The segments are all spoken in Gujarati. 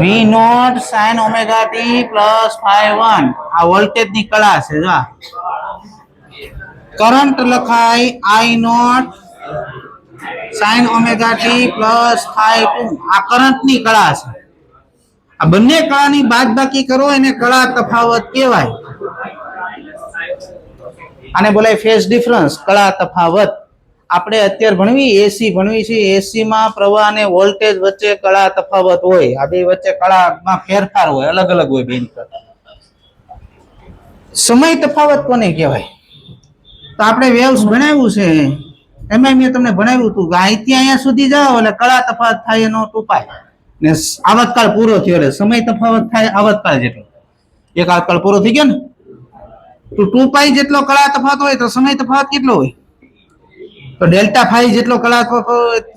વી naught sine omega T plus phi 1 આ વોલ્ટેજ ની કળા છે. જો કરંટ લખાય I naught sine omega T plus phi 2 આ કરંટ ની કળા છે. આ બંને કળાની બાદબાકી કરો એને કળા તફાવત કહેવાય. આને બોલાય ફેઝ ડિફરન્સ, કળા તફાવત. આપણે અત્યારે ભણવી એસી ભણવી છે. એસી માં પ્રવાહ અને વોલ્ટેજ વચ્ચે કળા તફાવત હોય. આ બે વચ્ચે કળામાં ફેરફાર હોય, અલગ અલગ હોય બેની કરતા. સમય તફાવત કોને કહેવાય? તો આપણે વેવ્સ ભણાવ્યું છે એમાં મેં તમને ભણાવ્યું હતું કે અહીંથી અહીંયા સુધી જાઓ એટલે કળા તફાવત થાય એનો 2π ને આવતકાળ પૂરો થયો એટલે સમય તફાવત થાય આવતકાળ જેટલો. એક આવતકાળ પૂરો થઈ ગયો ને તો 2π જેટલો કળા તફાવત હોય તો સમય તફાવત કેટલો હોય? તો ડેલ્ટા ફાઈ જેટલો કળા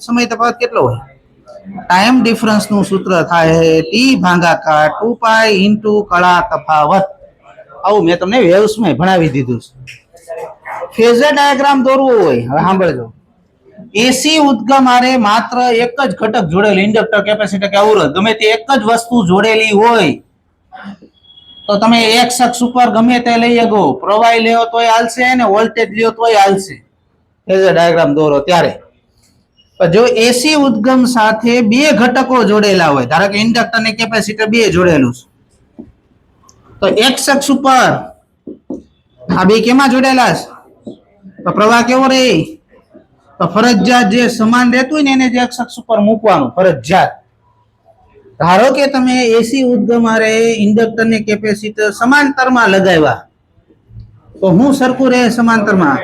સમય તફાવત કેટલો હોય? ટાઈમ ડિફરન્સ નું સૂત્ર થાય ટી ભાગાકાર 2π ઇન્ટુ કળા તફાવત. આવું મેં તમને વેવ્સ માં ભણાવી દીધું છે. ફેઝર ડાયાગ્રામ દોરવો હોય, હવે સાંભળજો. એસી ઉદ્ગમ આરે માત્ર એક જ ઘટક જોડેલું, ઇન્ડક્ટર, કેપેસિટર કે અવરોધ, ગમે તે એક જ વસ્તુ જોડેલી હોય તો તમે એક શખ્સ ઉપર ગમે તે લઈ શકો. પ્રવાહ લેવો તોય હાલશે ને વોલ્ટેજ લેવો તોય હાલશે. ફેઝર ડાયાગ્રામ દોરો ત્યારે. જો એસી ઉદ્ગમ સાથે બે ઘટકો જોડેલા હોય, ધારો કે ઇન્ડક્ટર ને કેપેસિટર બે જોડેલું છે, તો એક શખ્સ ઉપર આ બે કેમાં જોડેલા છે તો પ્રવાહ કેવો રહે? તો ફરજિયાત જે સમાન રહેતું હોય ને એને જે એક શખ્સ ઉપર મૂકવાનું ફરજિયાત. ધારો કે તમે એસી ઉદ્ગમ આરે ઇન્ડક્ટર ને કેપેસિટર સમાંતરમાં લગાવ્યા તો હું સરખું રહે સમાંતરમાં?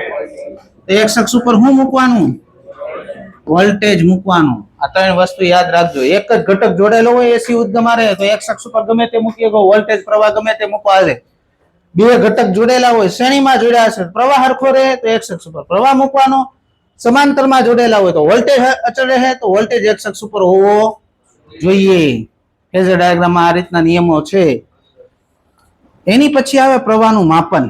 એક શખ્સ ઉપર હું મૂકવાનું? વોલ્ટેજ મૂકવાનું. આ ત્રણ વસ્તુ યાદ રાખજો. એક જ ઘટક જોડેલો હોય એસી ઉદ્ગમ આરે તો એક શખ્સ ઉપર ગમે તે મૂકી શકો, વોલ્ટેજ પ્રવાહ ગમે તે મૂકવા હાલે. બે ઘટક જોડેલા હોય, શ્રેણીમાં જોડ્યા છે, પ્રવાહ હરખો રહે તો એક શખ્સ ઉપર પ્રવાહ મૂકવાનો. સમાંતરમાં જોડેલા હોય તો વોલ્ટેજ અચળ રહે તો વોલ્ટેજ એક શખ્સ ઉપર હોવો જોઈએ. ફેઝર ડાયાગ્રામમાં આ રીતના નિયમો છે. એની પછી આવે પ્રવાહનું માપન.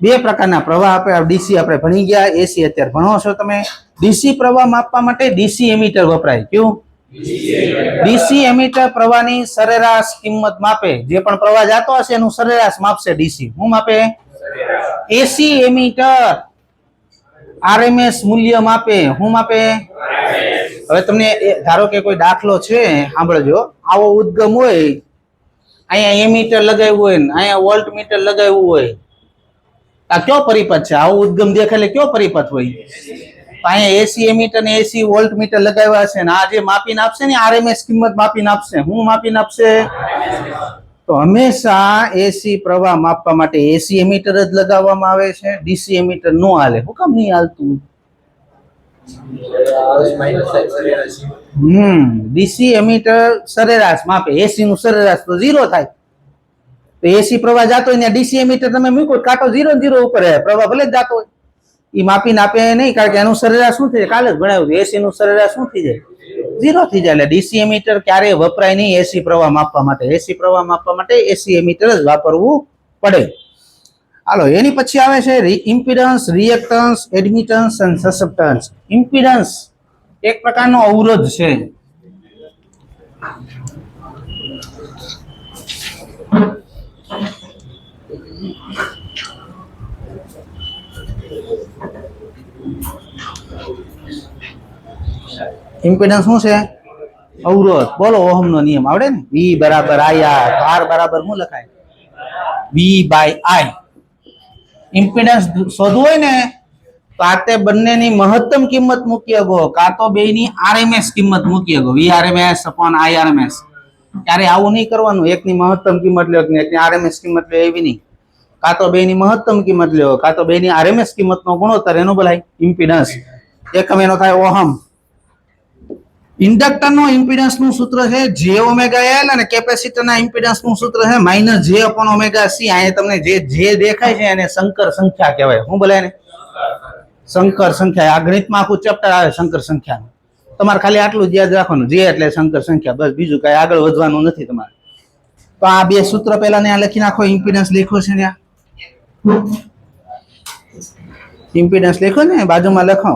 બે પ્રકારના પ્રવાહ આપણે ડીસી આપણે ભણી ગયા, એસી અત્યારે ભણો છો તમે. ડીસી પ્રવાહ માપવા માટે ડીસી એમીટર વપરાય. કેવું? ડીસી એમીટર પ્રવાહની સરેરાશ કિંમત માપે. જે પણ પ્રવાહ જતો હશે એનું સરેરાશ માપશે ડીસી. શું માપે? એસી એમીટર આરએમએસ મૂલ્ય માપે. શું માપે? હવે તમને ધારો કે કોઈ દાખલો છે, સાંભળજો. આવો ઉદ્ગમ હોય, અહીંયા એમીટર લગાવ્યું હોય ને અહીંયા વોલ્ટ મીટર લગાવ્યું હોય, આ કયો પરિપથ છે? આવો ઉદ્ગમ દેખાય એટલે કયો પરિપથ હોય? અહીંયા એસી એમીટર ને એસી વોલ્ટ મીટર લગાવ્યા છે ને આ જે માપીને આપશે ને આરએમએસ કિંમત માપીને આપશે. શું માપીને આપશે? તો હંમેશા એસી પ્રવાહ માપવા માટે એસી એમીટર જ લગાવવામાં આવે છે. ડીસી એમીટર નો હાલે. શું કામ નહીં હાલતું? ડીસી એમીટર સરેરાશ માપે. એસી નું સરેરાશ તો 0 થાય. તો એસી પ્રવાહ જાતો હોય ને ડીસી એમીટર તમે મૂકો કાંટો 0 0 ઉપર પ્રવાહ ભલે જ જાતો હોય એ માપીને આપે નહીં, કારણ કે એનું સરેરાશ શું થઈ જાય? કાલે જ ભણાવ્યું. એસી નું સરેરાશ શું થઈ જાય? 0 થઈ જાય. એટલે ડીસી એમીટર ક્યારેય વપરાય નહીં એસી પ્રવાહ માપવા માટે. એસી પ્રવાહ માપવા માટે એસી એમીટર જ વાપરવું પડે. હાલો, એની પછી આવે છે ઇમ્પિડન્સ, રિએક્ટન્સ, એડમિટન્સ અને સસેપ્ટન્સ. ઇમ્પિડન્સ એક પ્રકારનો અવરોધ છે. ઇમ્પિડન્સ શું છે? અવરોધ. બોલો ઓહમ નો નિયમ આવડે ને? V બરાબર IR. R બરાબર શું લખાય? V/I. ઇમ્પિડન્સ શોધવું હોય ને તો આ તે બંનેની મહત્તમ કિંમત મૂકી શકો, કાં તો બેની આરએમએસ કિંમત મૂકી શકો. VRMS/IRMS. ત્યારે આવું નહીં કરવાનું એકની મહત્તમ કિંમત લ્યો કે એકની આરએમએસ કિંમત લ્યો, એવી નહીં. કાં તો બેની મહત્તમ કિંમત લ્યો કાં તો બેની આરએમએસ કિંમતનો ગુણોત્તર, એનો બોલાય ઇમ્પિડન્સ. એકમ એનો થાય ઓહમ. ઇન્ડક્ટરનો ઇમ્પિડન્સનું સૂત્ર છે J⍵L અને કેપેસિટરના ઇમ્પિડન્સનું સૂત્ર છે -J/ωc. અહીંયા તમને જે દેખાય છે એને સંકર સંખ્યા કહેવાય. શું બોલાય ને? સંકર સંખ્યા. આ ગણિતમાં આખું ચેપ્ટર આવે સંકર સંખ્યાનું. તમારે ખાલી આટલું જ યાદ રાખવાનું, જે એટલે સંકર સંખ્યા, બસ. બીજું કઈ આગળ વધવાનું નથી તમારે. તો આ બે સૂત્ર પહેલા ને લખી નાખો. ઇમ્પિડન્સ લખ્યો છે ત્યાં, ઇમ્પિડન્સ લખ્યો ને બાજુમાં લખો.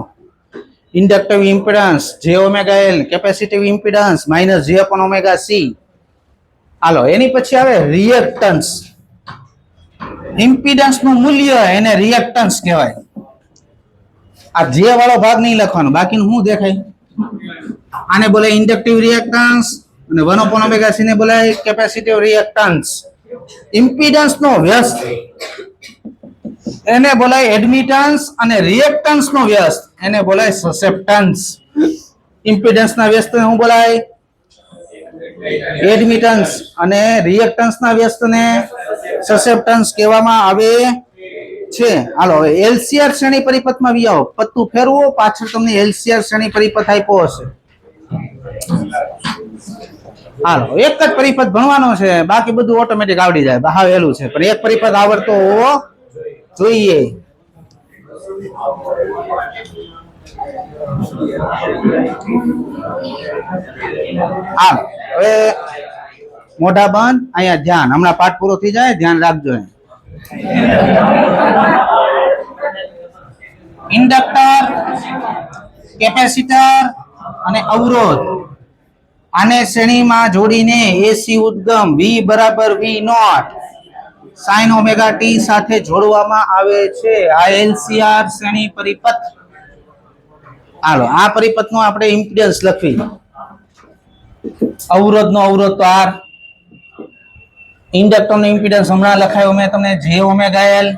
Inductive impedance J⍵L, capacitive impedance -J/ωc. હાલો એની પછી આવે રિએક્ટન્સ. ઇમ્પિડન્સ નું મૂલ્ય એને રિએક્ટન્સ કહેવાય. આ જે વાળો ભાગ નહીં લખવાનો, બાકીનું શું દેખાય? આને બોલે ઇન્ડક્ટિવ રિએક્ટન્સ અને 1/ωc ને બોલાય કેપેસિટિવ રિએક્ટન્સ. ઇમ્પિડન્સ નો વ્યસ્ત એને બોલાય એડમિટન્સ અને રિએક્ટન્સ નો વ્યસ્ત એને બોલાય સસેપ્ટન્સ. ઇમ્પિડન્સ ના વ્યસ્ત ને શું બોલાય? એડમિટન્સ અને રિએક્ટન્સ ના વ્યસ્ત ને સસેપ્ટન્સ કહેવામાં આવે છે. હાલો હવે એલસીઆર શ્રેણી પરિપથમાં વી આવો. પત્તું ફેરવો, પાછળ તમને એલસીઆર શ્રેણી પરિપથ આપ્યો હશે. હાલો એક જ પરિપથ ભણવાનો છે, બાકી બધું ઓટોમેટિક આવડી જાય. બહાર એલું છે, પણ એક પરિપથ આવડતો હોવો જોઈએ. હાલ હવે મોઢા બંધ, અહીંયા ધ્યાન. હમણાં પાઠ પૂરો થઈ જાય, ધ્યાન રાખજો. ઇન્ડક્ટર, કેપેસિટર અને અવરોધ આને શ્રેણીમાં જોડીને એસી ઉદ્ગમ V બરાબર V naught sin omega t સાથે જોડવામાં આવે છે. આ એલસીઆર શ્રેણી પરિપથ. હાલો આ પરિપથનો આપણે ઇમ્પિડન્સ લખવી. અવરોધનો અવરોધ તો R, ઇન્ડક્ટરનો ઇમ્પિડન્સ હમણાં લખાયો મેં તમને j ઓમેગા L,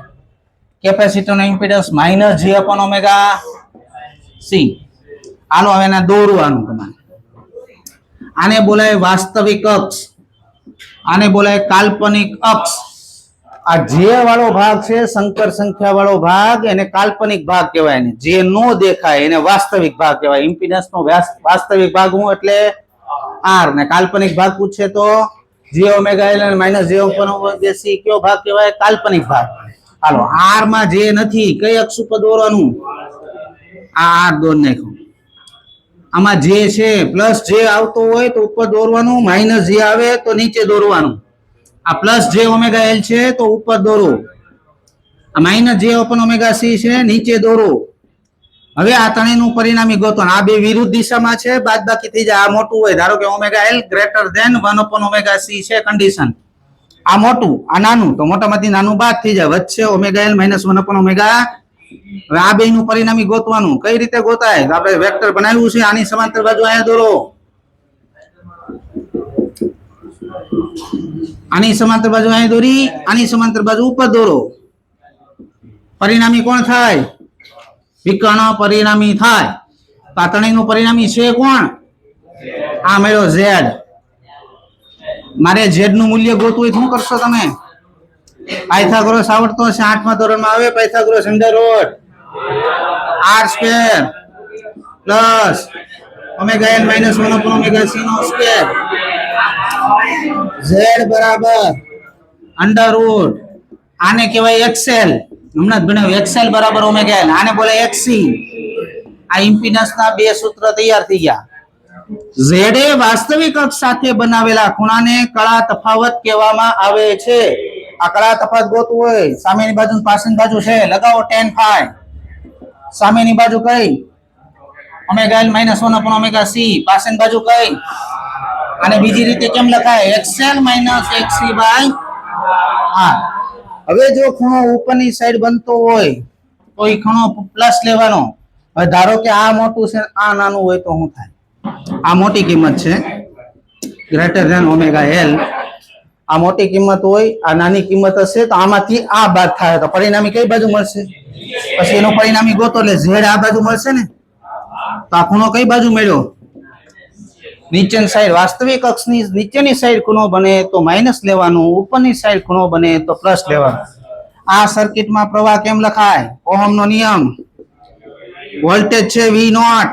કેપેસિટરનો impedance -j upon omega C. હાલો હવે એને દોરવાનું તમારે. આને બોલાય વાસ્તવિક અક્ષ, આને બોલાય કાલ્પનિક અક્ષ. આ જે વાળો ભાગ છે સંકર સંખ્યા વાળો ભાગ એને કાલ્પનિક ભાગ કહેવાય. ને જે નો દેખાય એને વાસ્તવિક ભાગ કહેવાય. ઇમ્પિડન્સ નો વાસ્તવિક ભાગ હું એટલે R ને કાલ્પનિક ભાગ પૂછે તો j ઓમેગા L અને -j upon ઓમેગા C કયો ભાગ કહેવાય? કાલ્પનિક ભાગ. હાલો R માં જે નથી, કઈ અક્ષ ઉપર દોરવાનું? આ R દોર નાખો. આમાં જે છે પ્લસ જે આવતો હોય તો ઉપર દોરવાનું, માઇનસ જે આવે તો નીચે દોરવાનું. આ પ્લસ જે ઓમેગા L છે તો ઉપર દોરો, આ માઇનસ જે ઓપન ઓમેગા C છે નીચે દોરો. હવે આ ત્રણેયનું પરિણામી ગોતો. આ બે વિરુદ્ધ દિશામાં છે, બાદબાકી થઈ જાય. આ મોટું હોય, ધારો કે omega L greater than 1 omega C છે કન્ડિશન. આ મોટું, આ નાનું, તો મોટામાંથી નાનું બાદ થઈ જાય. વચ્ચે ઓમેગા L -1 ઓમેગા. હવે આ બે નું પરિણામી ગોતવાનું. કઈ રીતે ગોતાય? આપણે વેક્ટર બનાવ્યું છે, આની સમાંતર બાજુ અહીંયા દોરો, આની સમાંતર બાજુ અહીંયા દોરી, આની સમાંતર બાજુ ઉપર દોરો. પરિણામી કોણ થાય? વિકર્ણ પરિણામી થાય. તો આ ત્રણેયનું પરિણામી છે કોણ? આ મળ્યો Z. મારે Z નું મૂલ્ય ગોતવું હોય શું કરશો તમે? પાયથાગોરસ આવડતો હશે, 8મા ધોરણમાં આવે Pythagoras under route R square plus omega L -1 upon omega C નો સ્ક્વેર. Z બરાબર અંડર રૂટ, આને કહેવાય XL. હમણાં જ ભણાવ્યું, XL બરાબર ઓમેગા L, આને બોલે XC. આ ઇમ્પિડન્સ ના બે સૂત્ર તૈયાર થઈ ગયા. Z એ વાસ્તવિક અક્ષ સાથે બનાવેલા ખૂણાને કળા તફાવત કહેવામાં આવે છે. આ કળા તફાવત ગોતવું હોય, સામેની બાજુ પાછળની બાજુ છે, લગાવો tan phi. સામેની બાજુ કઈ? Omega L -1 upon omega C. પાછળની બાજુ કઈ? અને બીજી રીતે કેમ લખાય? XL XC by R. હવે જો ખૂણો ઉપરની સાઈડ બનતો હોય તો એ ખૂણો પ્લસ લેવાનો. હવે ધારો કે આ મોટું છે, આ નાનું હોય તો શું થાય? આ મોટી કિંમત છે ગ્રેટર ધેન ઓમેગા L. આ મોટી કિંમત હોય, આ નાની કિંમત હશે, તો આમાંથી આ બાદ થાય તો પરિણામી કઈ બાજુ મળશે? પછી એનો પરિણામી ગોતો એટલે Z આ બાજુ મળશે ને. તો આ ખૂણો કઈ બાજુ મળ્યો? નીચેની સાઈડ. વાસ્તવિક અક્ષની નીચેની સાઈડ ખૂણો બને તો માઇનસ લેવાનું, ઉપરની સાઈડ ખૂણો બને તો પ્લસ લેવાનું. આ સર્કિટમાં પ્રવાહ કેમ લખાય? ઓહમનો નિયમ. વોલ્ટેજ છે V0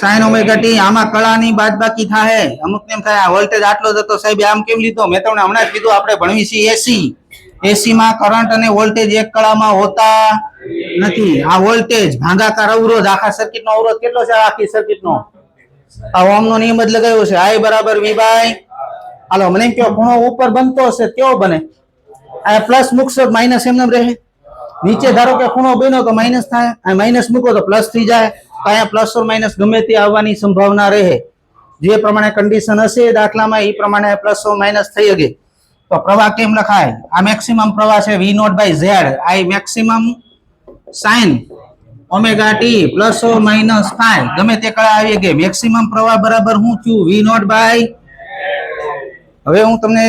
sin ઓમેગા t. આમાં કળાની બાદબાકી થાય. અમુક એમ થાય આ વોલ્ટેજ આટલો જ હતો સાહેબ, આમ કેમ લીધો? મેં તમને હમણાં જ કીધું, આપણે ભણવી છીએ એસી. એસી માં કરંટ અને વોલ્ટેજ એક કળામાં હોતા નથી. આ વોલ્ટેજ ભાગાકાર અવરોધ, આખા સર્કિટનો અવરોધ કેટલો છે? આખી સર્કિટનો આ ઓહમનો નિયમ જ લગાવ્યો છે, I બરાબર V બાય. હાલો મને એમ કહો, ખૂણો ઉપર બનતો હશે કેવો બને? આ પ્લસ મૂકશો માઇનસ એમને રહે. નીચે ધારો કે ખૂણો બન્યો તો માઇનસ થાય, આ માઇનસ મૂકો તો પ્લસ થઈ જાય. અહીંયા પ્લસ ઓર માઇનસ ગમે તે આવવાની સંભાવના રહે. જે પ્રમાણે કન્ડિશન હશે દાખલામાં એ પ્રમાણે પ્લસ માઇનસ થઈ શકે. તો પ્રવાહ કેમ લખાય? આ મેક્સિમમ પ્રવાહ છે v નોટ બાય ઝેડ. આ maximum sine omega T plus minus phi ગમે તે કળા આવી ગઈ. મેક્સિમમ પ્રવાહ બરાબર શું થયું? v naught by. હવે હું તમને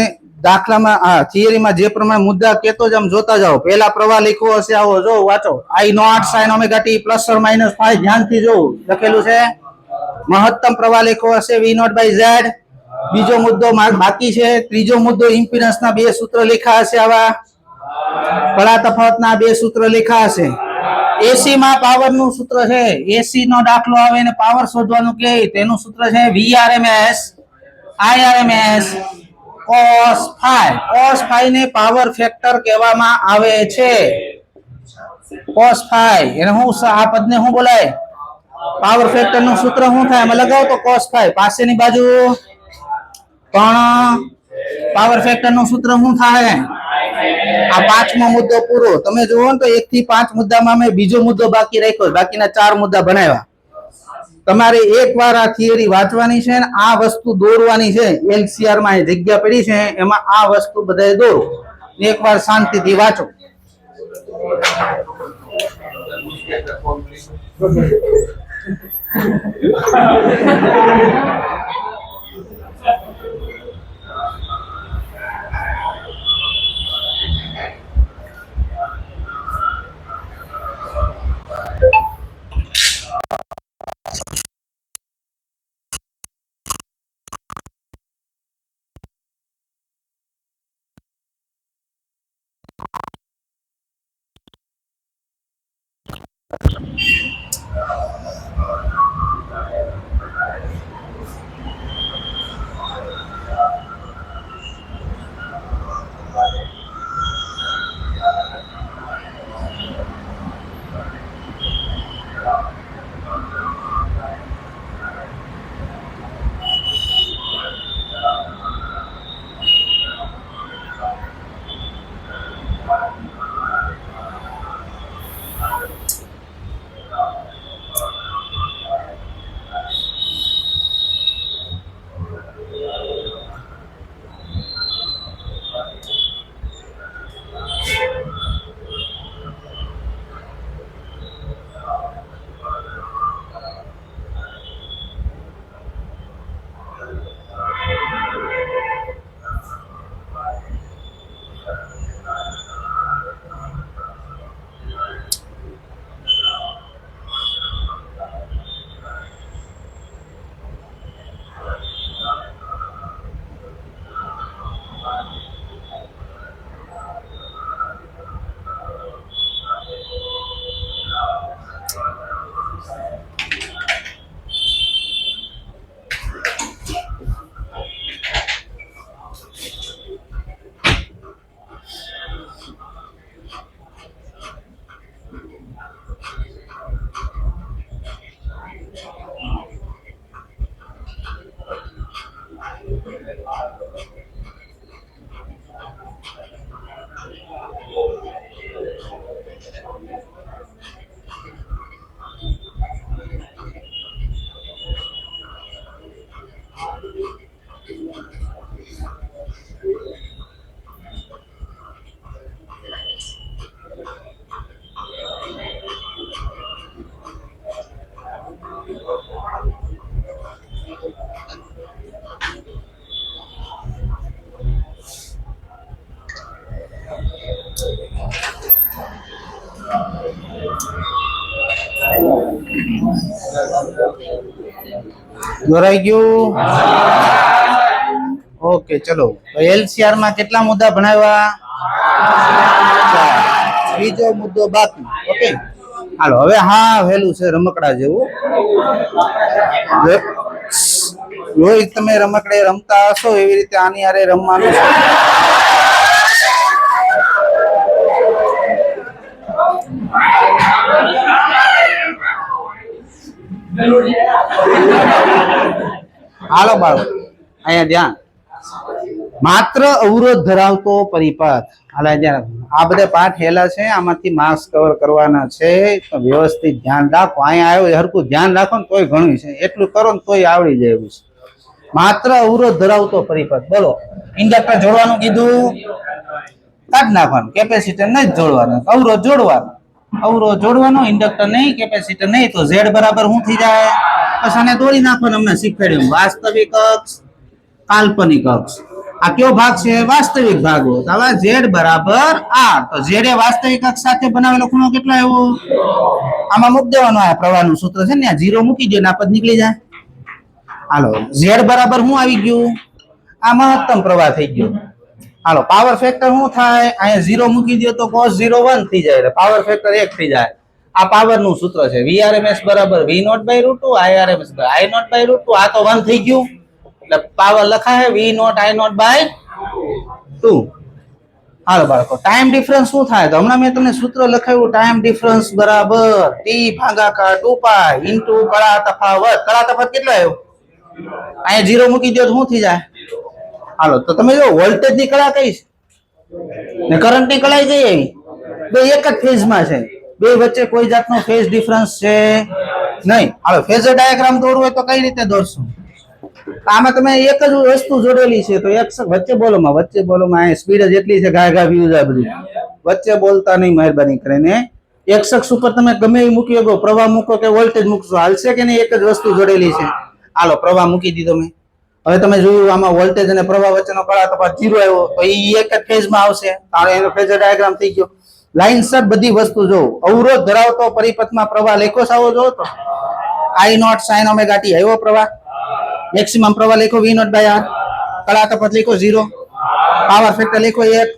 દાખલામાં આ થિયરીમાં જે પ્રમાણે મુદ્દા કેતો જ આમ જોતા જાઓ. પહેલા પ્રવાહ લખ્યો હશે આવો, જો વાંચો. i naught sin omega T plus minus phi. ધ્યાનથી જોવું લખેલું છે. મહત્તમ પ્રવાહ લખ્યો હશે v નોટ બાય ઝેડ. બીજો મુદ્દો બાકી છે. ત્રીજો મુદ્દો ઇમ્પિડન્સ ના બે સૂત્ર લખ્યા હશે આવા. કળા તફાવતના બે સૂત્ર લખ્યા હશે. એસી માં પાવર નું સૂત્ર છે. એસી નો દાખલો આવે ને પાવર શોધવાનું કે તેનું સૂત્ર છે VRMS IRMS cos phi. cos phi ને પાવર ફેક્ટર કહેવામાં આવે છે. cos phi એને હું આ પદને શું બોલાય? પાવર ફેક્ટર નું સૂત્ર શું થાય? એમાં લગાવો તો cos phi. પાસેની બાજુ પણ પાવર ફેક્ટર નું સૂત્ર શું થાય? આ પાંચમો મુદ્દો પૂરો. તમે જુઓ ને તો 1 થી 5 મુદ્દામાં મેં બીજો મુદ્દો બાકી રાખ્યો. બાકીના 4 મુદ્દા બનાવ્યા. તમારે એકવાર આ થિયરી વાંચવાની છે ને આ વસ્તુ દોરવાની છે. LCR માં જગ્યા પડી છે એમાં આ વસ્તુ બધાય દોરો. એકવાર શાંતિથી વાંચો. દોરાઈ ગયું? ઓકે ચલો. તો LCR માં કેટલા મુદ્દા ભણાવ્યા? બીજો મુદ્દો બાકી. ઓકે હાલો હવે હા વહેલું છે રમકડા જેવું. રોજ તમે રમકડે રમતા હશો એવી રીતે આની હારે રમવાનું છે. હાલો બાળકો અહીંયા ધ્યાન. માત્ર અવરોધ ધરાવતો પરિપથ. આ બધા પાઠ હેલા છે, આમાંથી માર્ક્સ કવર કરવાના છે. તો વ્યવસ્થિત ધ્યાન રાખો. અહીંયા આવ્યો હરખું ધ્યાન રાખો ને તોય ઘણું છે. એટલું કરો ને તોય આવડી જાય એવું છે. માત્ર અવરોધ ધરાવતો પરિપથ. બોલો, ઇન્ડક્ટર જોડવાનું કીધું, કાઢ નાખવાનું. કેપેસિટર નહીં જોડવાનું, અવરોધ જોડવાનો. અવરોધ જોડવાનો, ઇન્ડક્ટર નહીં, કેપેસિટર નહીં. તો ઝેડ બરાબર શું થઈ જાય? બસ આને દોરી નાખવાનું. અમને શીખવાડ્યું વાસ્તવિક અક્ષ, કાલ્પનિક અક્ષ. આ કયો ભાગ છે? વાસ્તવિક ભાગો. હવે ઝેડ બરાબર આર. તો ઝેડ એ વાસ્તવિક અક્ષ સાથે બનાવેલો ખૂણો કેટલો આવ્યો? આમાં મૂકી દેવાનો. આ પ્રવાહનું સૂત્ર છે ને, આ 0 મૂકી દો ને આ પદ નીકળી જાય. હાલો, ઝેડ બરાબર શું આવી ગયું? આ મહત્તમ પ્રવાહ થઈ ગયો. હાલો, પાવર ફેક્ટર શું થાય? અહીંયા 0 મૂકી દો તો cos 0 1 થઈ જાય, એટલે પાવર ફેક્ટર 1 થઈ જાય. આ પાવર નું સૂત્ર છે. VRMS બરાબર V0/√2, IRMS I0/√2. આ તો 1 થઈ ગયું, એટલે પાવર લખાય V0 I0/2. હાલો બાળકો, ટાઈમ ડિફરન્સ શું થાય? તો હમણાં મેં તમને સૂત્ર લખાવ્યું. ટાઈમ ડિફરન્સ બરાબર T ભાગાકાર 2π ઇન્ટુ કળા તફાવત. કળા તફાવત કેટલો આવ્યો? અહીંયા 0 મૂકી દો તો શું થઈ જાય? હાલો, તો તમે જો વોલ્ટેજ ની કળા કઈ છે ને કરંટ ની કળા કઈ આવી? બે એક જ ફેઝમાં છે. બે વચ્ચે કોઈ જાતનો ફેઝ ડિફરન્સ છે નહીં. હાલો, ફેઝર ડાયાગ્રામ દોરવો હોય તો કઈ રીતે દોરશું? આમાં તમે એક જ વસ્તુ જોડેલી છે, તો એક વચ્ચે બોલોમાં સ્પીડ જ એટલી છે, ઘા વ્યૂ જાય બધું. વચ્ચે બોલતા નહીં મહેરબાની કરીને. એક શખ્સ ઉપર તમે ગમે એ મૂકી શકો, પ્રવાહ મૂકો કે વોલ્ટેજ મૂકશો, હાલશે કે નહીં? એક જ વસ્તુ જોડેલી છે. હાલો, પ્રવાહ મૂકી દીધો મેં. હવે તમે જોયું આમાં વોલ્ટેજ અને પ્રવાહ વચ્ચેનો કળા તફાવત 0 આવ્યો, તો એ એક જ ફેઝમાં આવશે. કારણ એનો ફેઝર ડાયાગ્રામ થઈ ગયો. લાઇનસર બધી વસ્તુ જો. અવરોધ ધરાવતો પરિપથમાં પ્રવાહ લેખો સાવો જો તો I0 sin ωt આવ્યો પ્રવાહ. મેક્સિમમ પ્રવાહ લેખો V0/R. કળા તફાવત લેખો 0. પાવર ફેક્ટર લેખો 1.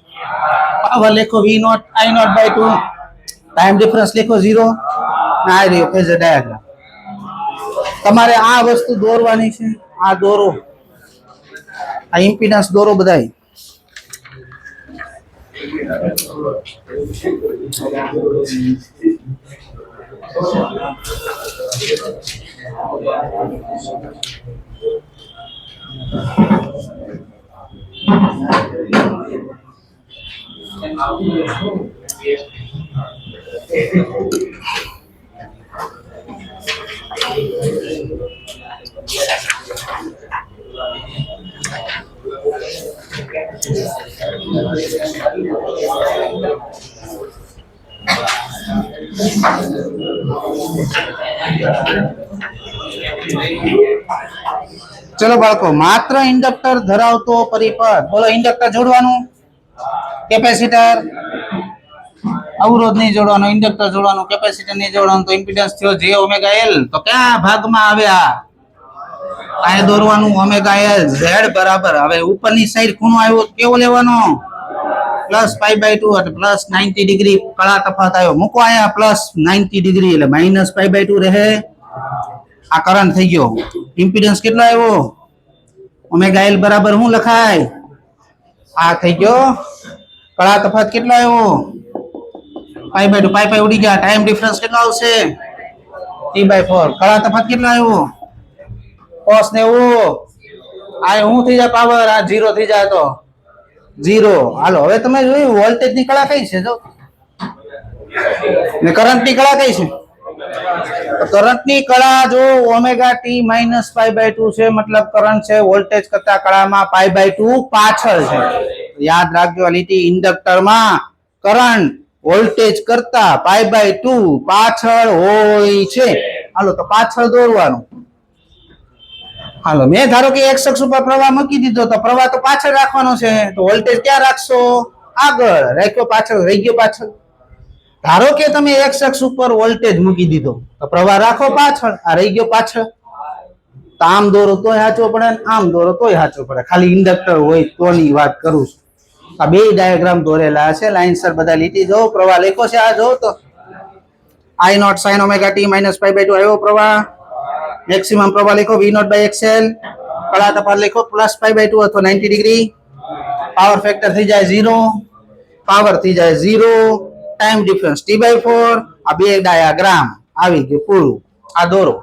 પાવર લેખો V0 I0/2. ટાઈમ ડિફરન્સ લેખો 0. આ રહ્યો ફેઝર ડાયાગ્રામ. તમારે આ વસ્તુ દોરવાની છે. આ દોરો, આ ઇમ્પિડન્સ દોરો બધાય. ચલો બાળકો, માત્ર ઇન્ડક્ટર ધરાવતો પરિપથ. બોલો, ઇન્ડક્ટર જોડવાનું, કેપેસિટર અવરોધ નહીં જોડવાનો, ઇન્ડક્ટર જોડવાનું, કેપેસિટર નહીં જોડવાનું. તો ઇમ્પિડન્સ થયો jωL. તો કયા ભાગમાં આવે? આ દોરવાનું ωL. ઝેડ બરાબર. હવે ઉપરની સાઈડ ખૂણો આવ્યો, કેવો લેવાનો? +π/2 એટલે +90 ડિગ્રી કળા તફાવત આવ્યો. મૂકો અહીંયા +90 ડિગ્રી એટલે -π/2 રહે. આ કરંટ થઈ ગયો. ઇમ્પિડન્સ કેટલો આવ્યો? ωL બરાબર શું લખાય? આ થઈ ગયો. કળા તફાવત કેટલો આવ્યો? π/2. π ઉડી ગયા. ટાઈમ ડિફરન્સ કેટલો આવશે? T/4. કળા તફાવત કેટલો આવ્યો? cos 90. આ શું થઈ જાય? પાવર. આ 0 થઈ જાય તો 0. હાલો, હવે તમે જોયું વોલ્ટેજ ની કળા કઈ છે? જો ને કરંટ ની કળા કઈ છે? કરંટ ની કળા જો ωt -π/2 છે, મતલબ કરંટ છે વોલ્ટેજ કરતા કળામાં π/2 પાછળ છે. યાદ રાખજો આ લીટી. ઇન્ડક્ટરમાં કરંટ વોલ્ટેજ કરતા π/2 પાછળ હોય છે. હાલો, તો પાછળ દોરવાનું. હાલો, મેં ધારો કે એક શખ્સ ઉપર પ્રવાહ મૂકી દીધો, તો પ્રવાહ તો પાછળ રાખવાનો છે. તો વોલ્ટેજ ક્યાં રાખશો? આગળ રાખ્યો, પાછળ રહી ગયો પાછળ. ધારો કે તમે એક શખ્સ ઉપર વોલ્ટેજ મૂકી દીધો, તો પ્રવાહ રાખો પાછળ, આ રહી ગયો પાછળ. તો આમ દોરો તોય સાચો પડે, આમ દોરો તોય સાચો પડે. ખાલી ઇન્ડક્ટર હોય તોની વાત કરું છું. આ બે ડાયાગ્રામ દોરેલા છે લાઈનસર, બધા લીટી જો. પ્રવાહ લેખો છે આ જો. તો I0 sin ωt -π/2 આવ્યો પ્રવાહ. મેક્સિમમ પ્રવાહ લેખો V0/XL. કળા તફાવત લેખો +π/2 અથવા 90 ડિગ્રી. પાવર ફેક્ટર થઈ જાય 0. પાવર થઈ જાય 0. Time difference T/4. આ બે ડાયાગ્રામ આવી ગયું પૂરું. આ દોરો.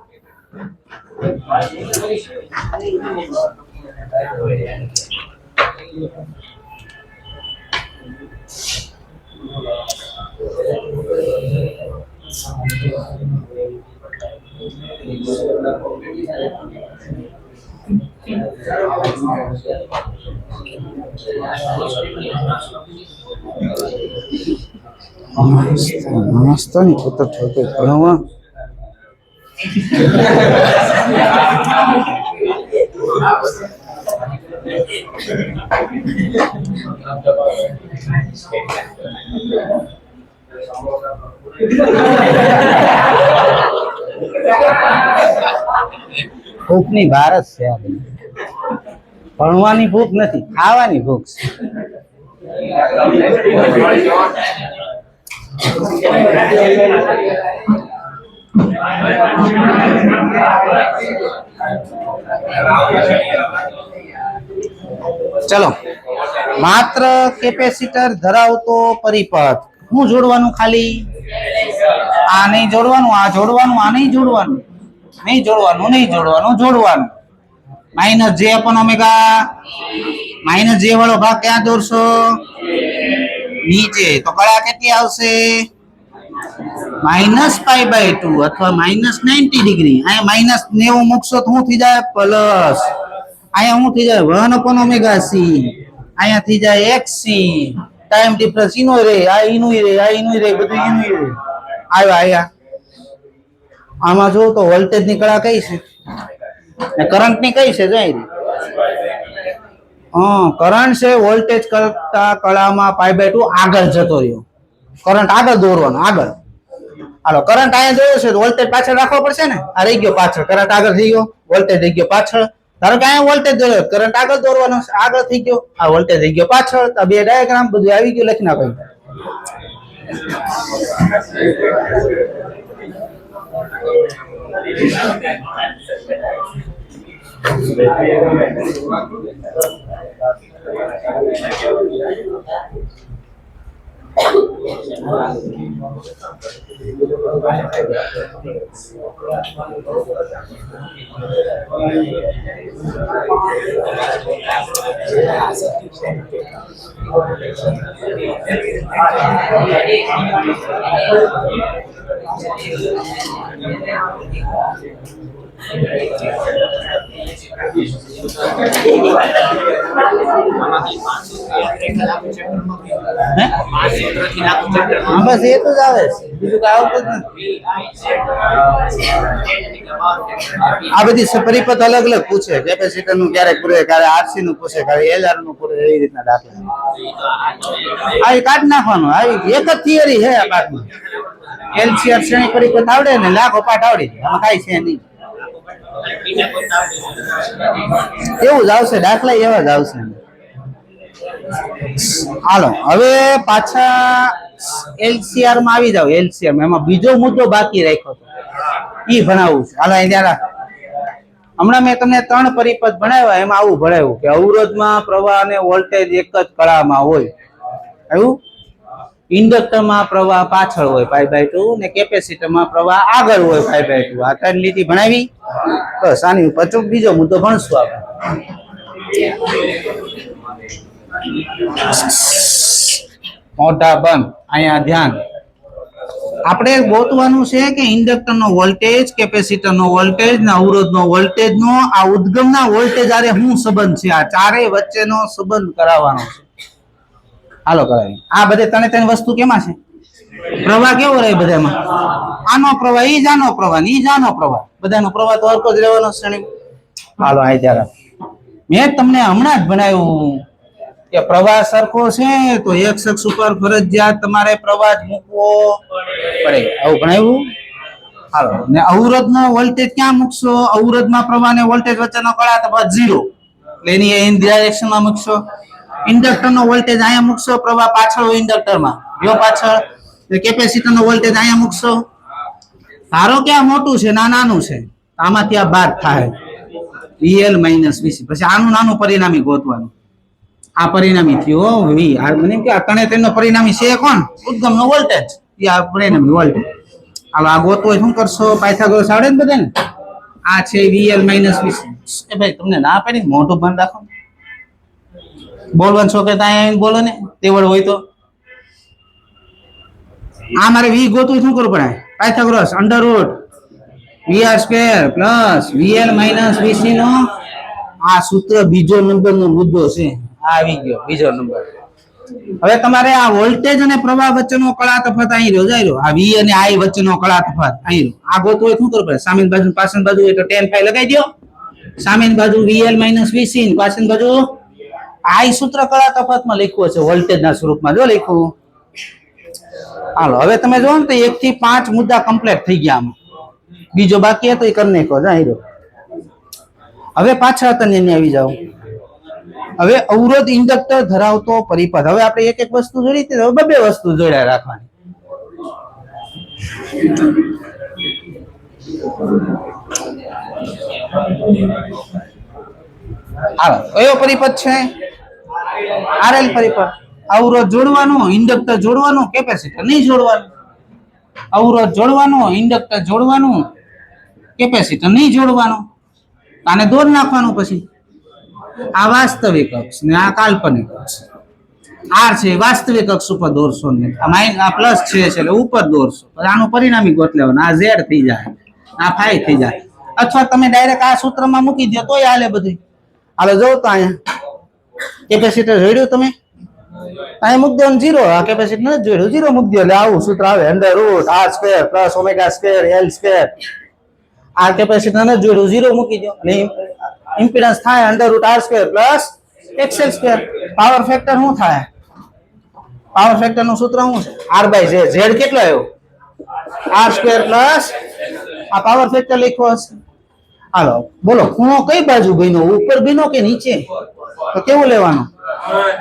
નાસ્તાની પુત્ર થોડું ભણવા ભૂખની બહાર જ છે આ બધી. ભણવાની ભૂખ નથી, ખાવાની ભૂખ છે. ચલો, માત્ર કેપેસિટર ધરાવતો પરિપથ હું જોડવાનું? ખાલી આ નહીં જોડવાનું, આ જોડવાનું, આ નહીં જોડવાનું, નહીં જોડવાનું, નહીં જોડવાનું, જોડવાનું. માઇનસ જે અપોન ઓમેગા, માઇનસ જે વાળો ભાગ ક્યાં દોરશો? નીચે. તો કળા કેટલી આવશે? -π/2 અથવા -90 ડિગ્રી. અહીંયા -90 મૂકશો તો શું થઈ જાય? પ્લસ. અહીંયા શું થઈ જાય? 1/ωc. અહીંયા થઈ જાય xc. ટાઈમ ડિફરન્સ ઈનો રે, આ ઈનું રે, આ ઈનું રે, બધું ઈનું રે. આયા આમાં જો તો વોલ્ટેજ ની કળા કઈ છે ને કરંટ ની કઈ છે? જોઈ કરંટ છે વોલ્ટેજ કરતા કળામાં π/2 આગળ જતો રહ્યો. કરંટ આગળ દોરવાનો, આગળ. હાલો, કરંટ અહીંયા જોયો છે તો વોલ્ટેજ પાછળ રાખવો પડશે ને. આ રહી ગયો પાછળ, કરંટ આગળ થઈ ગયો, વોલ્ટેજ રહી ગયો પાછળ. ધારો કે અહીંયા વોલ્ટેજ દોર્યો, કરંટ આગળ દોરવાનો, આગળ થઈ ગયો, આ વોલ્ટેજ રહી ગયો પાછળ. તો બે ડાયાગ્રામ બધું આવી ગયું, લખી નાખો. બસ એ તો જ આવે, બીજું કઈ આવતું જ નથી. આ બધી પરિપથ અલગ અલગ પૂછે. કેપેસિટર નું ક્યારેક પૂરે, ક્યારે આરસી નું પૂછે, ક્યારે એલઆર નું પૂરે, એવી રીતના દાખલા આવી કાઢી નાખવાનું. આવી એક જ થિયરી છે આ પાઠમાં. એલસીઆર શ્રેણી પરિપથ આવડે ને લાખો પાઠ આવડી જાય, આમાં કાંઈ છે નહીં. એવું જ આવશે, દાખલા એવા જ આવશે. હાલો, હવે પાછા એલસીઆર માં આવી જાવ. એલસીઆર માં એમાં બીજો મુદ્દો બાકી રાખ્યો હતો, ઈ ભણાવું છે. હાલો, અહીંયા હમણાં મેં તમને 3 પરિપથ ભણાવ્યા. એમાં આવું ભણાવ્યું કે અવરોધમાં પ્રવાહ અને વોલ્ટેજ એક જ કળામાં હોય. આવ્યું? ઇન્ડક્ટરમાં પ્રવાહ પાછળ હોય π/2 ને કેપેસિટરમાં પ્રવાહ આગળ હોય π/2. આ 3 લીટી ભણાવી. બસ આની ઉપર બીજો મુદ્દો ભણશું આપણે. મોટા બંધ. અહીંયા ધ્યાન. આપણે ગોતવાનું છે કે ઇન્ડક્ટરનો વોલ્ટેજ, કેપેસિટરનો વોલ્ટેજ ને અવરોધનો વોલ્ટેજનો આ ઉદ્ગમના વોલ્ટેજ આરે શું સંબંધ છે? આ ચારેય વચ્ચેનો સંબંધ કરાવવાનો છે. હાલો કરાવી. આ બધે 3 વસ્તુ કેમાં છે? પ્રવાહ કેવો રહે બધામાં? આનો પ્રવાહ, ઈ જ આનો પ્રવાહ, ઈ જ આનો પ્રવાહ. બધાનો પ્રવાહ તો હરકો જ રહેવાનો શ્રેણી. હાલો, આ ત્યારે મેં તમને હમણાં જ ભણાવ્યું કે પ્રવાહ સરખો છે તો એક અક્ષ ઉપર ફરજિયાત તમારે પ્રવાહ મૂકવો પડે. આવું ભણાવ્યું. હાલો, ને અવરોધનો વોલ્ટેજ ક્યાં મૂકશો? અવરોધમાં પ્રવાહ અને વોલ્ટેજ વચ્ચેનો કળા તફાવત 0, એટલે એની ઇન ડાયરેક્શનમાં મૂકશો. ઇન્ડક્ટરનો વોલ્ટેજ અહીંયા મૂકશો, પ્રવાહ પાછળ હોય ઇન્ડક્ટરમાં, જો પાછળ. કેપેસિટરનો વોલ્ટેજ અહીંયા મૂકશો. ધારો કે આ મોટું છે, નાનું છે, આમાંથી આ બાદ થાય VL - VC. પછી આનું નાનું પરિણામી ગોતવાનું. આ પરિણામી થયો V. આ મને કે આ 3 પરિણામી છે કોણ? ઉદ્ગમનો વોલ્ટેજ. એ આ પરિણામી વોલ્ટેજ. હાલો, આ ગોતવો હોય શું કરશો? પાયથાગોરસ આવડે ને બધાને? આ છે VL - VC. એ ભાઈ તમને ના પાડી, મોટું ભાન રાખો. બોલવાનું છો કે ત્યાં બોલો ને, તેવડ હોય તો. આ મારે V ગોતવું શું કરવું પડે? પાયથાગોરસ √ VR² + VL - VC નો આ સૂત્ર બીજો નંબરનો મુદ્દો છે. આ આવી ગયો બીજો નંબર. હવે તમારે આ વોલ્ટેજ અને પ્રવાહ વચ્ચેનો કળા તફાત અહીં રહ્યો જાય રહ્યો. આ V અને I વચ્ચેનો કળા તફાત અહીં રહ્યો. આ ગોતવો હોય શું કરવું પડે? સામેની બાજુ પાછળની બાજુ હોય તો tan phi લગાવી દો. સામેની બાજુ VL - VC પાછળની બાજુ I સૂત્ર કળા તફાતમાં લખ્યું છે વોલ્ટેજના સ્વરૂપમાં જો લખ્યું. હાલો હવે તમે જો ને તો 1 થી 5 મુદ્દા કમ્પ્લીટ થઈ ગયા આમાં. બીજો બાકી હતો એ કરી નાખો જાય રહ્યો. હવે પાછા તને આવી જાવ. હવે અવરોધ ઇન્ડક્ટર ધરાવતો પરિપથ. હવે આપણે એક એક વસ્તુ જોડી હતી, હવે બે વસ્તુ જોડ્યા રાખવાની. હાલો કયો પરિપથ છે? RL પરિપથ. અવરોધ જોડવાનો, ઇન્ડક્ટર જોડવાનું, કેપેસિટર નહીં જોડવાનું. અવરોધ જોડવાનો, ઇન્ડક્ટર જોડવાનું, કેપેસિટર નહીં જોડવાનું. આને દોર નાખવાનું. પછી આ વાસ્તવિક અક્ષ ને આ કાલ્પનિક અક્ષ. R છે વાસ્તવિક અક્ષ ઉપર દોરશો ને આ પ્લસ છે એટલે ઉપર દોરશો. આનું પરિણામી ગોત લેવાનું. આ Z થઈ જાય, આ ફાઈ થઈ જાય. અથવા તમે ડાયરેક્ટ આ સૂત્રમાં મૂકી દો તોય હાલે બધું. હાલો જોઉં તો અહીંયા કેપેસિટર જોડ્યું તમે? અહીં મૂકી દેવાનું 0. આ કેપેસિટર નથી જોડ્યું, 0 મૂકી દો એટલે આવું સૂત્ર આવે. √R² + ω² L². આ કેપેસિટર નથી જોડ્યું, 0 મૂકી દો અને ઇમ્પિડન્સ થાય √R² + XL². પાવર ફેક્ટર શું થાય? પાવર ફેક્ટર નું સૂત્ર શું છે? R/Z. Z કેટલો આવ્યો? R² આ પાવર ફેક્ટર લખ્યો હશે. હાલો બોલો ખૂણો કઈ બાજુ ભઈનો? ઉપર ભઈનો કે નીચે? તો કેવું લેવાનું?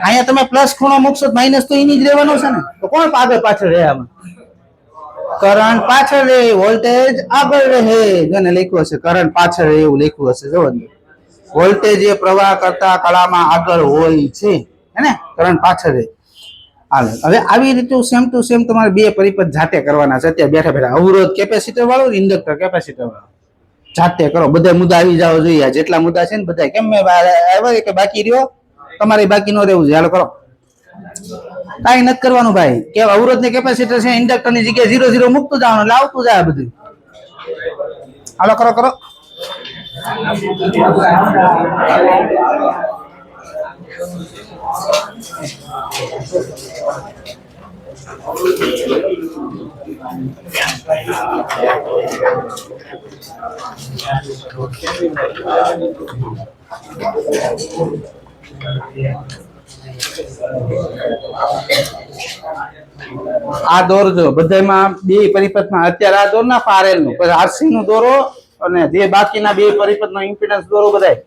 અહીંયા તમે પ્લસ ખૂણો મૂકશો તો માઇનસ તો એની જ લેવાનો છે ને. તો કોણ આગળ પાછળ રહે? આમાં કરંટ પાછળ રહે, વોલ્ટેજ આગળ રહે. જેને લખ્યું હશે કરંટ પાછળ રહે એવું લખ્યું હશે. જો વોલ્ટેજ એ પ્રવાહ કરતા કળામાં આગળ હોય છે, હે ને? કરંટ પાછળ રહે. હાલો હવે આવી રીતે સેમ ટુ સેમ તમારે બે પરિપથ જાતે કરવાના છે. અત્યારે બેઠા બેઠા અવરોધ કેપેસિટર વાળો, ઇન્ડક્ટર કેપેસિટર વાળો જાતે કરો. બધા મુદ્દા આવી જાવ જોઈએ. જેટલા મુદ્દા છે ને બધા કેમ આવ્યા કે બાકી રહ્યો? તમારે બાકી ન રહેવું જોઈએ. હાલો કરો. કઈ નથી કરવાનું ભાઈ. કે અવરોધ ને કેપેસિટર છે, ઇન્ડક્ટર ની જગ્યાએ 0 0 મૂકતું જવાનું એટલે આવતું જાય બધું. હાલો કરો કરો. આ દોરજો બધામાં બે પરિપથમાં. અત્યારે આ દોર ના RL નું, પછી RC નું દોરો અને જે બાકીના બે પરિપથ નો ઇમ્પિડન્સ દોરો બધાય.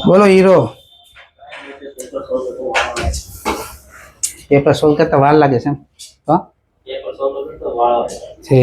બોલો હીરો. પેપર સોલ્વ કરતા વાર લાગે છે. છે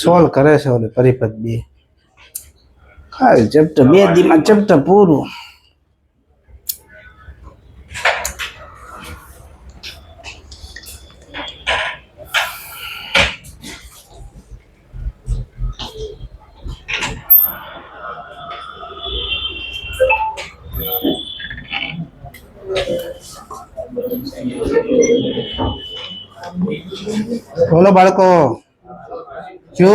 સોલ્વ કરે છે ઓલે પરિપથ બે ખાલી ચેપ્ટર 2 દીમાં ચેપ્ટર પૂરું. બોલો બાળકો, જો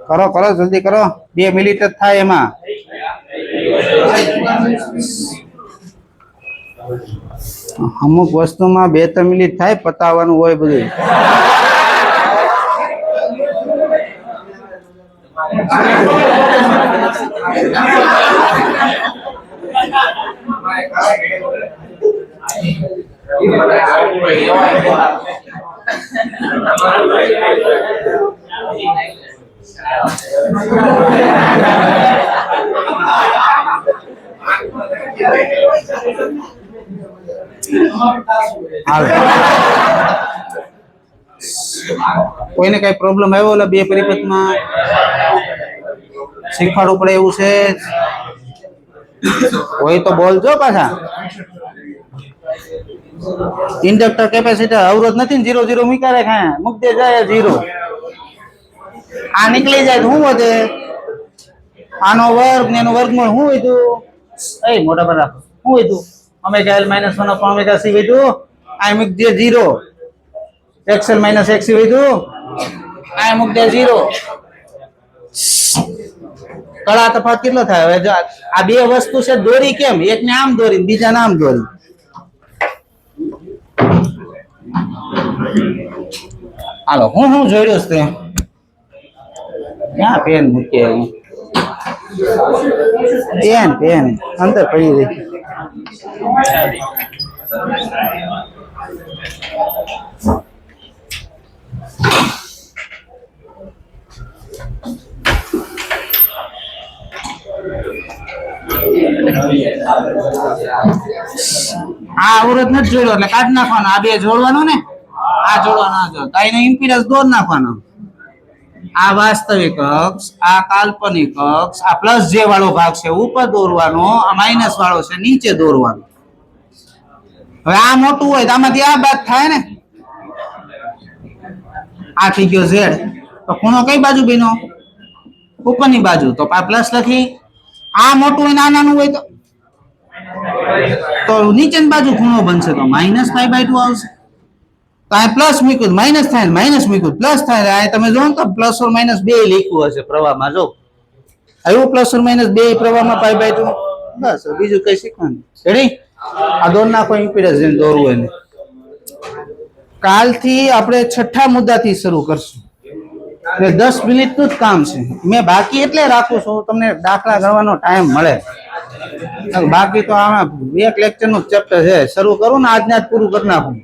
કરો કરો જલ્દી કરો, 2 મિનિટ જ થાય એમાં. અમુક વસ્તુમાં 2-3 મિનિટ થાય, પતાવવાનું હોય બધું. કોઈને કઈ પ્રોબ્લેમ આવ્યો ઓલા 2 પરિપથમાં શીખવાડવું પડે એવું છે કોઈ તો બોલજો પાછા. ઇન્ડક્ટર કેપેસિટર અવરોધ નથી ને 0 0 મૂકી રાખે, મૂક દે જાય 0. આ નીકળી જાય તો શું વધે? આનો વર્ગ ને એનો વર્ગમૂળ શું વધ્યું? એ મોટા પર રાખો, શું વધ્યું? Omega L - 1 upon omega C વધ્યું. આ મૂક દે 0. XL - XC વધ્યું. આ મૂક દે 0. કળા તફાવત કેટલો થાય? હવે જો આ 2 વસ્તુ છે, દોરી કેમ? એકને આમ દોરી, બીજાને આમ દોરી. હાલો, હું જોડ્યો છે ક્યાં પેન મૂકે? પેન અંદર પડી રહી. આ અવરોધ નથી જોડ્યો એટલે કાઢી નાખવાનો. આ 2 જોડવાનો ને, આ જોડવાનો, આ એનો ઇમ્પિડન્સ દોર નાખવાનો. આ વાસ્તવિક અક્ષ, આ કાલ્પનિક અક્ષ, આ પ્લસ જે વાળો ભાગ છે ઉપર દોરવાનો, આ માઇનસ વાળો છે નીચે દોરવાનો. હવે આ મોટું હોય તો આમાંથી આ બાદ થાય ને. આ થઈ ગયો Z, તો ખૂણો કઈ બાજુ બન્યો? ઉપરની બાજુ. તો પ્લસ લખી. આ મોટું હોય ને આ નાનું હોય તો નીચેની બાજુ ખૂણો બનશે, તો -π/2 આવશે. તો આ પ્લસ મૂક્યું માઇનસ થાય, માઇનસ મૂક્યું પ્લસ થાય. આ તમે જો તો +or -2 લખ્યું હશે પ્રવાહમાં. જો આવ્યું +or -2 પ્રવાહમાં π/2. બસ બીજું કઈ શીખવાનું. રેડી? આ દોર નાખો ઇમ્પિડન્સ જેને દોરવું એને. કાલથી આપણે 6થા મુદ્દાથી શરૂ કરશું. એટલે 10 મિનિટનું જ કામ છે. મેં બાકી એટલે રાખું છું તમને દાખલા ગણવાનો ટાઈમ મળે. બાકી તો આમાં 1 લેક્ચરનું ચેપ્ટર છે, શરૂ કરું ને આજને આજ પૂરું કરી નાખું.